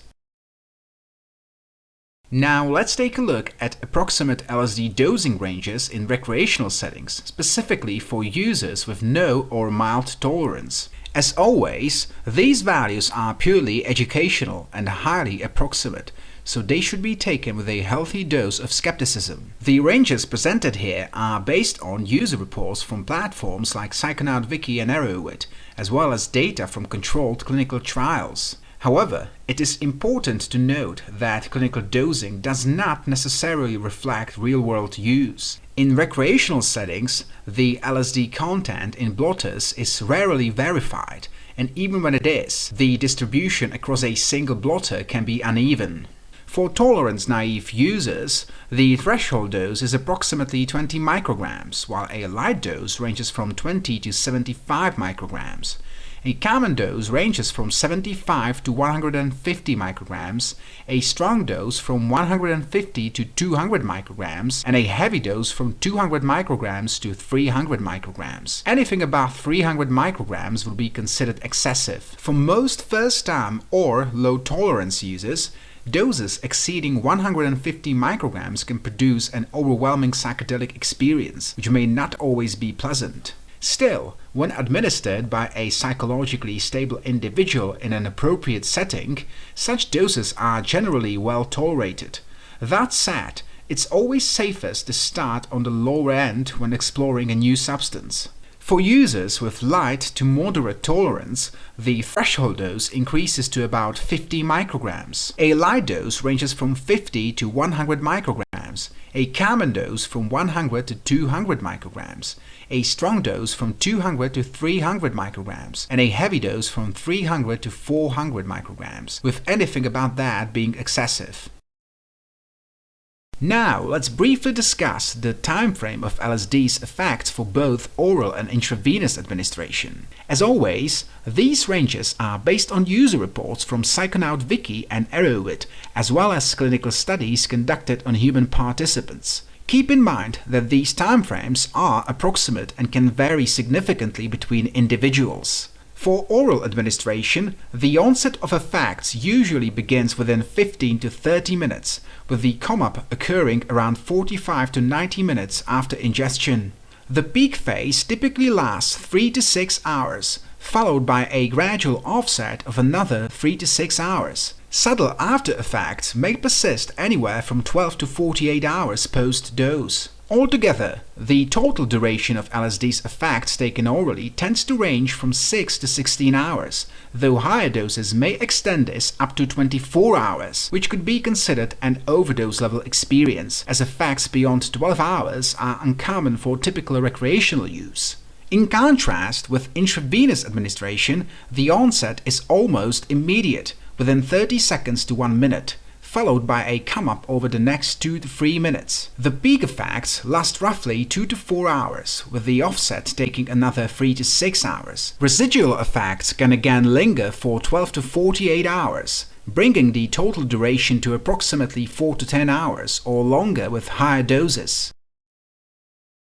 Now let's take a look at approximate LSD dosing ranges in recreational settings, specifically for users with no or mild tolerance. As always, these values are purely educational and highly approximate, so they should be taken with a healthy dose of skepticism. The ranges presented here are based on user reports from platforms like Psychonaut and ergoline, as well as data from controlled clinical trials. However, it is important to note that clinical dosing does not necessarily reflect real-world use. In recreational settings, the LSD content in blotters is rarely verified, and even when it is, the distribution across a single blotter can be uneven. For tolerance-naive users, the threshold dose is approximately 20 micrograms, while a light dose ranges from 20 to 75 micrograms. A common dose ranges from 75 to 150 micrograms, a strong dose from 150 to 200 micrograms, and a heavy dose from 200 micrograms to 300 micrograms. Anything above 300 micrograms will be considered excessive. For most first-time or low-tolerance users, doses exceeding 150 micrograms can produce an overwhelming psychedelic experience, which may not always be pleasant. Still, when administered by a psychologically stable individual in an appropriate setting, such doses are generally well tolerated. That said, it's always safest to start on the lower end when exploring a new substance. For users with light to moderate tolerance, the threshold dose increases to about 50 micrograms. A light dose ranges from 50 to 100 micrograms, a common dose from 100 to 200 micrograms, a strong dose from 200 to 300 micrograms, and a heavy dose from 300 to 400 micrograms, with anything about that being excessive. Now, let's briefly discuss the time frame of LSD's effects for both oral and intravenous administration. As always, these ranges are based on user reports from Psychonaut and ergoline, as well as clinical studies conducted on human participants. Keep in mind that these timeframes are approximate and can vary significantly between individuals. For oral administration, the onset of effects usually begins within 15 to 30 minutes, with the come-up occurring around 45 to 90 minutes after ingestion. The peak phase typically lasts 3 to 6 hours, followed by a gradual offset of another 3 to 6 hours. Subtle after effects may persist anywhere from 12 to 48 hours post-dose. Altogether, the total duration of LSD's effects taken orally tends to range from 6 to 16 hours, though higher doses may extend this up to 24 hours, which could be considered an overdose-level experience, as effects beyond 12 hours are uncommon for typical recreational use. In contrast with intravenous administration, the onset is almost immediate, within 30 seconds to 1 minute, followed by a come-up over the next 2 to 3 minutes. The peak effects last roughly 2 to 4 hours, with the offset taking another 3 to 6 hours. Residual effects can again linger for 12 to 48 hours, bringing the total duration to approximately 4 to 10 hours or longer with higher doses.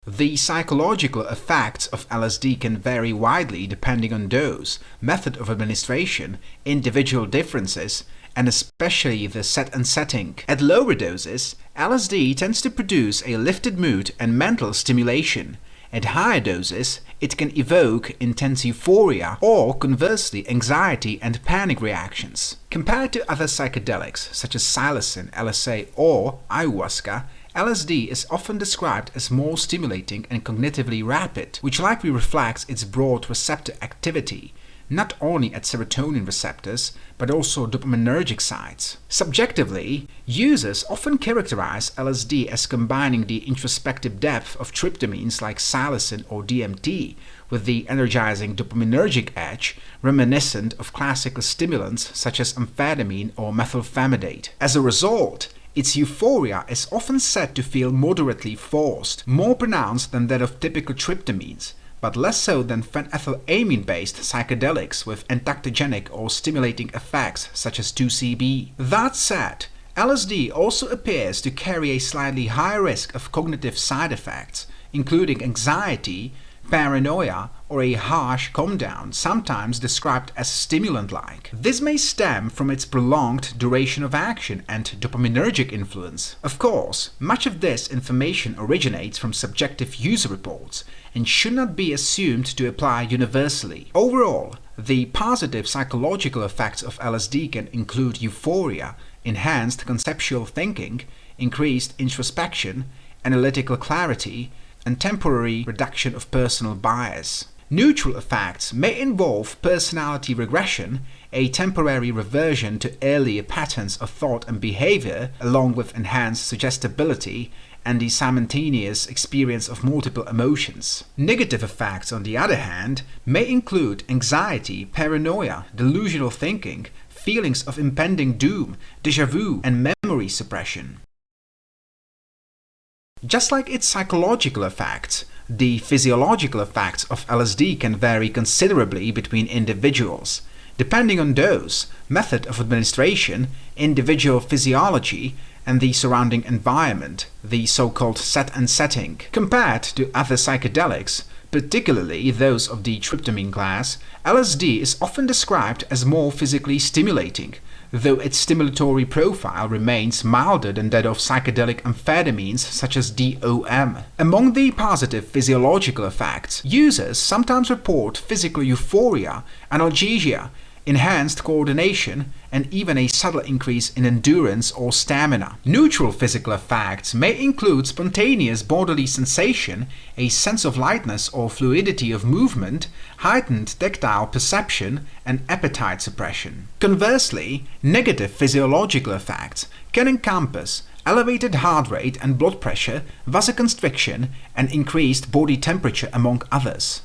The psychological effects of LSD can vary widely depending on dose, method of administration, individual differences, and especially the set and setting. At lower doses, LSD tends to produce a lifted mood and mental stimulation. At higher doses, it can evoke intense euphoria or, conversely, anxiety and panic reactions. Compared to other psychedelics such as psilocin, LSD, or ayahuasca, LSD is often described as more stimulating and cognitively rapid, which likely reflects its broad receptor activity, not only at serotonin receptors, but also dopaminergic sites. Subjectively, users often characterize LSD as combining the introspective depth of tryptamines like psilocin or DMT with the energizing dopaminergic edge reminiscent of classical stimulants such as amphetamine or methylphenidate. As a result, its euphoria is often said to feel moderately forced, more pronounced than that of typical tryptamines, but less so than phenethylamine-based psychedelics with entactogenic or stimulating effects such as 2CB. That said, LSD also appears to carry a slightly higher risk of cognitive side effects, including anxiety, paranoia, or a harsh calm-down, sometimes described as stimulant-like. This may stem from its prolonged duration of action and dopaminergic influence. Of course, much of this information originates from subjective user reports and should not be assumed to apply universally. Overall, the positive psychological effects of LSD can include euphoria, enhanced conceptual thinking, increased introspection, analytical clarity, and temporary reduction of personal bias. Neutral effects may involve personality regression, a temporary reversion to earlier patterns of thought and behavior, along with enhanced suggestibility and the simultaneous experience of multiple emotions. Negative effects, on the other hand, may include anxiety, paranoia, delusional thinking, feelings of impending doom, déjà vu, and memory suppression. Just like its psychological effects, the physiological effects of LSD can vary considerably between individuals, depending on dose, method of administration, individual physiology, and the surrounding environment, the so-called set and setting. Compared to other psychedelics, particularly those of the tryptamine class, LSD is often described as more physically stimulating, though its stimulatory profile remains milder than that of psychedelic amphetamines such as DOM. Among the positive physiological effects, users sometimes report physical euphoria, analgesia, enhanced coordination, and even a subtle increase in endurance or stamina. Neutral physical effects may include spontaneous bodily sensation, a sense of lightness or fluidity of movement, heightened tactile perception, and appetite suppression. Conversely, negative physiological effects can encompass elevated heart rate and blood pressure, vasoconstriction, and increased body temperature, among others.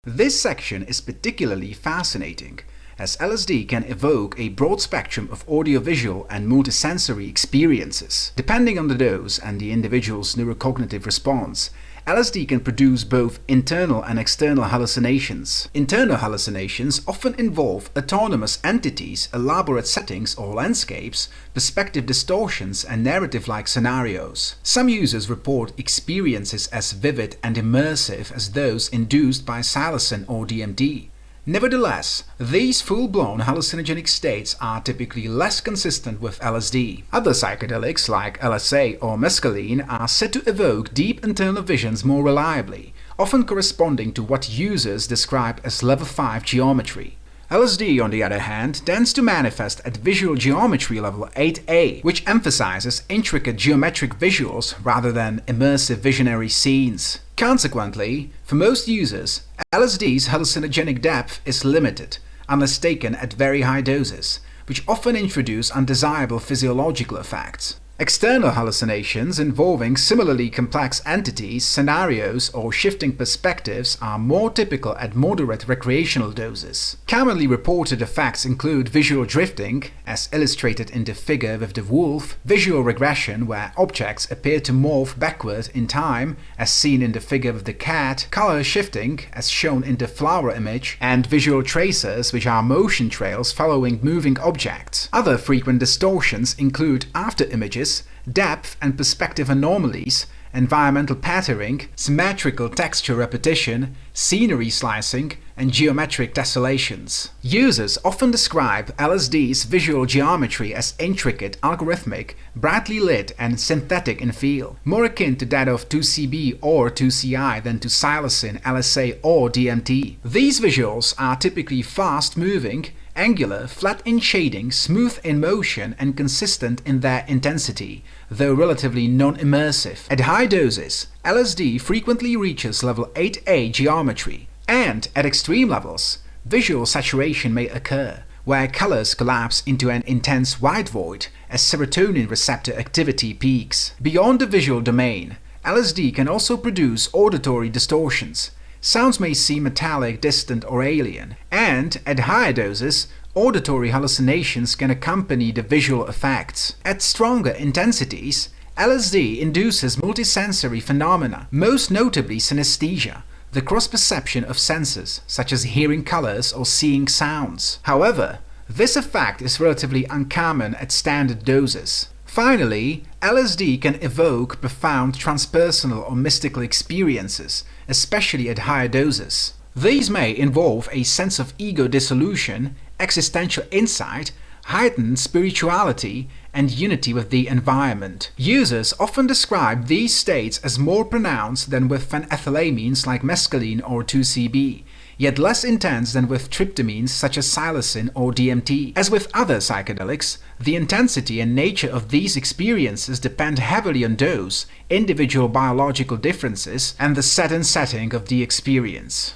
This section is particularly fascinating, as LSD can evoke a broad spectrum of audiovisual and multisensory experiences. Depending on the dose and the individual's neurocognitive response, LSD can produce both internal and external hallucinations. Internal hallucinations often involve autonomous entities, elaborate settings or landscapes, perspective distortions, and narrative-like scenarios. Some users report experiences as vivid and immersive as those induced by psilocin or DMT. Nevertheless, these full-blown hallucinogenic states are typically less consistent with LSD. Other psychedelics like LSD or mescaline are said to evoke deep internal visions more reliably, often corresponding to what users describe as level 5 geometry. LSD, on the other hand, tends to manifest at visual geometry level 8A, which emphasizes intricate geometric visuals rather than immersive visionary scenes. Consequently, for most users, LSD's hallucinogenic depth is limited, unless taken at very high doses, which often introduce undesirable physiological effects. External hallucinations involving similarly complex entities, scenarios, or shifting perspectives are more typical at moderate recreational doses. Commonly reported effects include visual drifting, as illustrated in the figure with the wolf, visual regression, where objects appear to morph backward in time, as seen in the figure with the cat, color shifting, as shown in the flower image, and visual tracers, which are motion trails following moving objects. Other frequent distortions include afterimages, depth and perspective anomalies, environmental patterning, symmetrical texture repetition, scenery slicing, and geometric tessellations. Users often describe LSD's visual geometry as intricate, algorithmic, brightly lit, and synthetic in feel, more akin to that of 2CB or 2CI than to psilocin, LSA, or DMT. These visuals are typically fast-moving, angular, flat in shading, smooth in motion, and consistent in their intensity, though relatively non-immersive. At high doses, LSD frequently reaches level 8A geometry, and at extreme levels, visual saturation may occur, where colors collapse into an intense white void as serotonin receptor activity peaks. Beyond the visual domain, LSD can also produce auditory distortions. Sounds may seem metallic, distant, or alien, and at higher doses, auditory hallucinations can accompany the visual effects. At stronger intensities, LSD induces multisensory phenomena, most notably synesthesia, the cross-perception of senses, such as hearing colors or seeing sounds. However, this effect is relatively uncommon at standard doses. Finally, LSD can evoke profound transpersonal or mystical experiences, especially at higher doses. These may involve a sense of ego dissolution, existential insight, heightened spirituality, and unity with the environment. Users often describe these states as more pronounced than with phenethylamines like mescaline or 2CB, yet less intense than with tryptamines such as psilocin or DMT. As with other psychedelics, the intensity and nature of these experiences depend heavily on dose, individual biological differences, and the set and setting of the experience.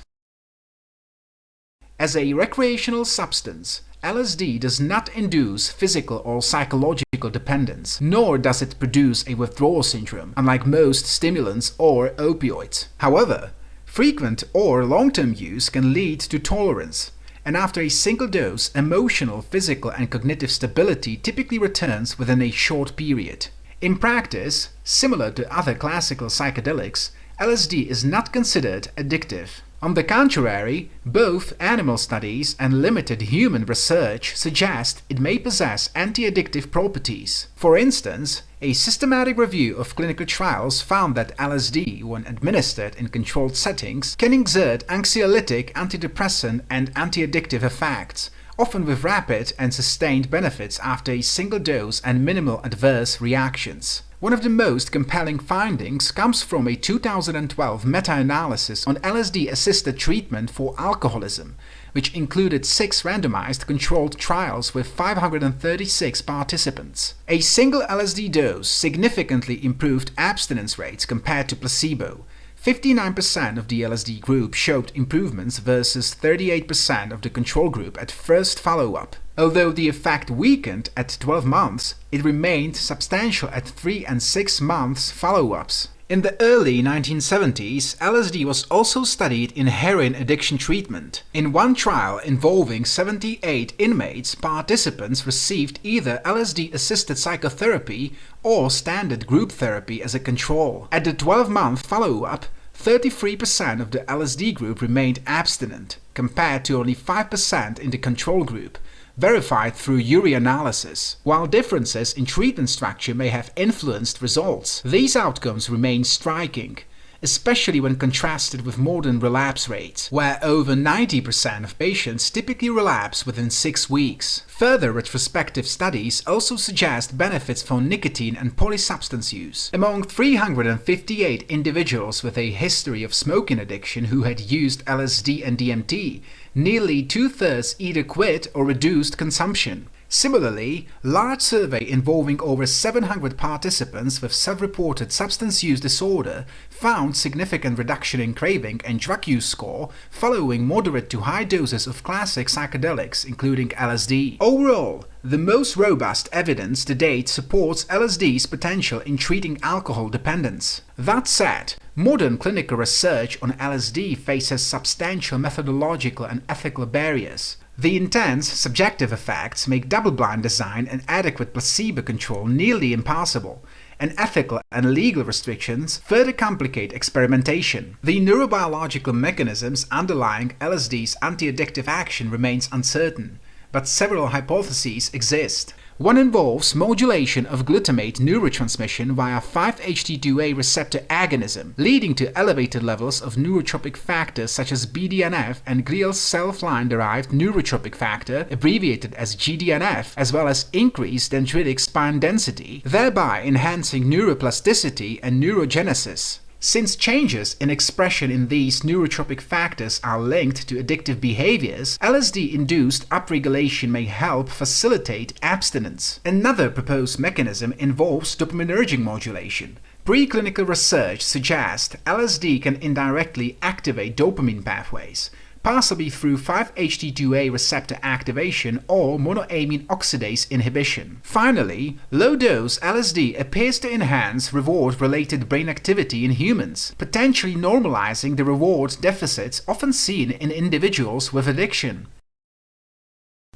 As a recreational substance, LSD does not induce physical or psychological dependence, nor does it produce a withdrawal syndrome, unlike most stimulants or opioids. However, frequent or long-term use can lead to tolerance, and after a single dose, emotional, physical, and cognitive stability typically returns within a short period. In practice, similar to other classical psychedelics, LSD is not considered addictive. On the contrary, both animal studies and limited human research suggest it may possess anti-addictive properties. For instance, a systematic review of clinical trials found that LSD, when administered in controlled settings, can exert anxiolytic, antidepressant, and anti-addictive effects, often with rapid and sustained benefits after a single dose and minimal adverse reactions. One of the most compelling findings comes from a 2012 meta-analysis on LSD-assisted treatment for alcoholism, which included 6 randomized controlled trials with 536 participants. A single LSD dose significantly improved abstinence rates compared to placebo. 59% of the LSD group showed improvements versus 38% of the control group at first follow-up. Although the effect weakened at 12 months, it remained substantial at 3 and 6 months follow-ups. In the early 1970s, LSD was also studied in heroin addiction treatment. In one trial involving 78 inmates, participants received either LSD-assisted psychotherapy or standard group therapy as a control. At the 12-month follow-up, 33% of the LSD group remained abstinent, compared to only 5% in the control group, verified through urinalysis. While differences in treatment structure may have influenced results, these outcomes remain striking, especially when contrasted with modern relapse rates, where over 90% of patients typically relapse within 6 weeks. Further retrospective studies also suggest benefits for nicotine and polysubstance use. Among 358 individuals with a history of smoking addiction who had used LSD and DMT, Nearly two-thirds either quit or reduced consumption. Similarly, large survey involving over 700 participants with self-reported substance use disorder found significant reduction in craving and drug use score following moderate to high doses of classic psychedelics, including LSD. Overall, the most robust evidence to date supports LSD's potential in treating alcohol dependence. That said, modern clinical research on LSD faces substantial methodological and ethical barriers. The intense, subjective effects make double-blind design and adequate placebo control nearly impossible, and ethical and legal restrictions further complicate experimentation. The neurobiological mechanisms underlying LSD's anti-addictive action remains uncertain, but several hypotheses exist. One involves modulation of glutamate neurotransmission via 5-HT2A receptor agonism, leading to elevated levels of neurotropic factors such as BDNF and glial cell-line-derived neurotropic factor, abbreviated as GDNF, as well as increased dendritic spine density, thereby enhancing neuroplasticity and neurogenesis. Since changes in expression in these neurotropic factors are linked to addictive behaviors, LSD-induced upregulation may help facilitate abstinence. Another proposed mechanism involves dopaminergic modulation. Preclinical research suggests LSD can indirectly activate dopamine pathways, possibly through 5-HT2A receptor activation or monoamine oxidase inhibition. Finally, low-dose LSD appears to enhance reward-related brain activity in humans, potentially normalizing the reward deficits often seen in individuals with addiction.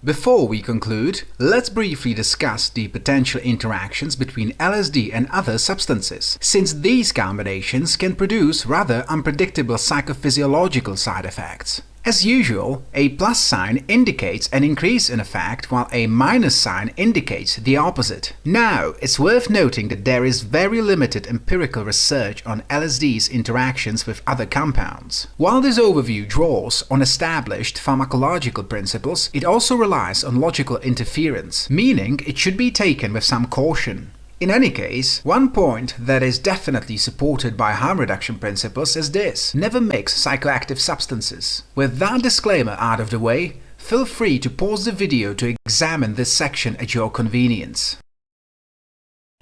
Before we conclude, let's briefly discuss the potential interactions between LSD and other substances, since these combinations can produce rather unpredictable psychophysiological side effects. As usual, a plus sign indicates an increase in effect, while a minus sign indicates the opposite. Now, it's worth noting that there is very limited empirical research on LSD's interactions with other compounds. While this overview draws on established pharmacological principles, it also relies on logical interference, meaning it should be taken with some caution. In any case, one point that is definitely supported by harm reduction principles is this: never mix psychoactive substances. With that disclaimer out of the way, feel free to pause the video to examine this section at your convenience.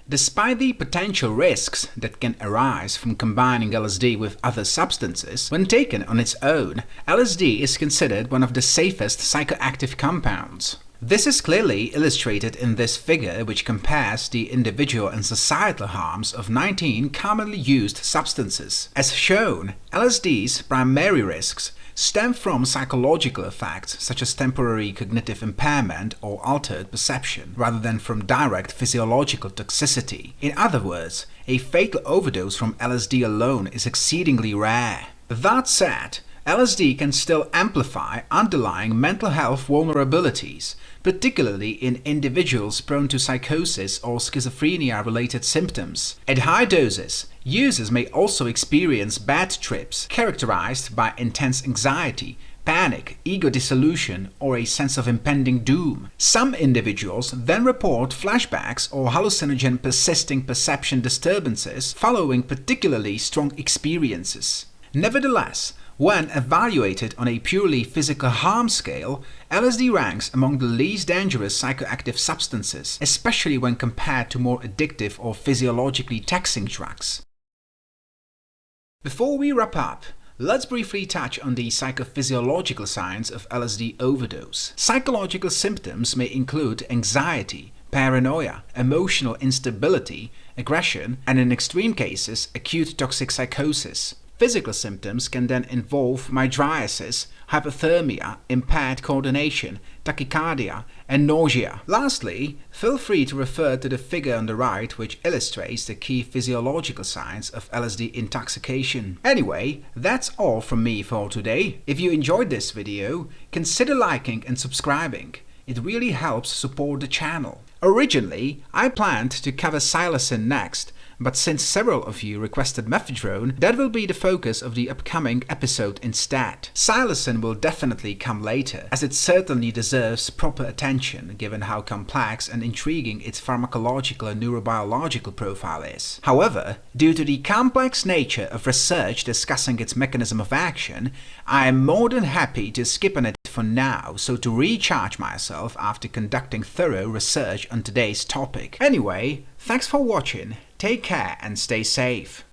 Despite the potential risks that can arise from combining LSD with other substances, when taken on its own, LSD is considered one of the safest psychoactive compounds. This is clearly illustrated in this figure, which compares the individual and societal harms of 19 commonly used substances. As shown, LSD's primary risks stem from psychological effects such as temporary cognitive impairment or altered perception, rather than from direct physiological toxicity. In other words, a fatal overdose from LSD alone is exceedingly rare. That said, LSD can still amplify underlying mental health vulnerabilities, particularly in individuals prone to psychosis or schizophrenia-related symptoms. At high doses, users may also experience bad trips characterized by intense anxiety, panic, ego dissolution, or a sense of impending doom. Some individuals then report flashbacks or hallucinogen persisting perception disturbances following particularly strong experiences. Nevertheless, when evaluated on a purely physical harm scale, LSD ranks among the least dangerous psychoactive substances, especially when compared to more addictive or physiologically taxing drugs. Before we wrap up, let's briefly touch on the psychophysiological signs of LSD overdose. Psychological symptoms may include anxiety, paranoia, emotional instability, aggression, and in extreme cases, acute toxic psychosis. Physical symptoms can then involve mydriasis, hypothermia, impaired coordination, tachycardia, and nausea. Lastly, feel free to refer to the figure on the right, which illustrates the key physiological signs of LSD intoxication. Anyway, that's all from me for today. If you enjoyed this video, consider liking and subscribing. It really helps support the channel. Originally, I planned to cover psilocin next, but since several of you requested methadone, that will be the focus of the upcoming episode instead. Psilocin will definitely come later, as it certainly deserves proper attention given how complex and intriguing its pharmacological and neurobiological profile is. However, due to the complex nature of research discussing its mechanism of action, I am more than happy to skip on it for now, so to recharge myself after conducting thorough research on today's topic. Anyway, thanks for watching, take care and stay safe.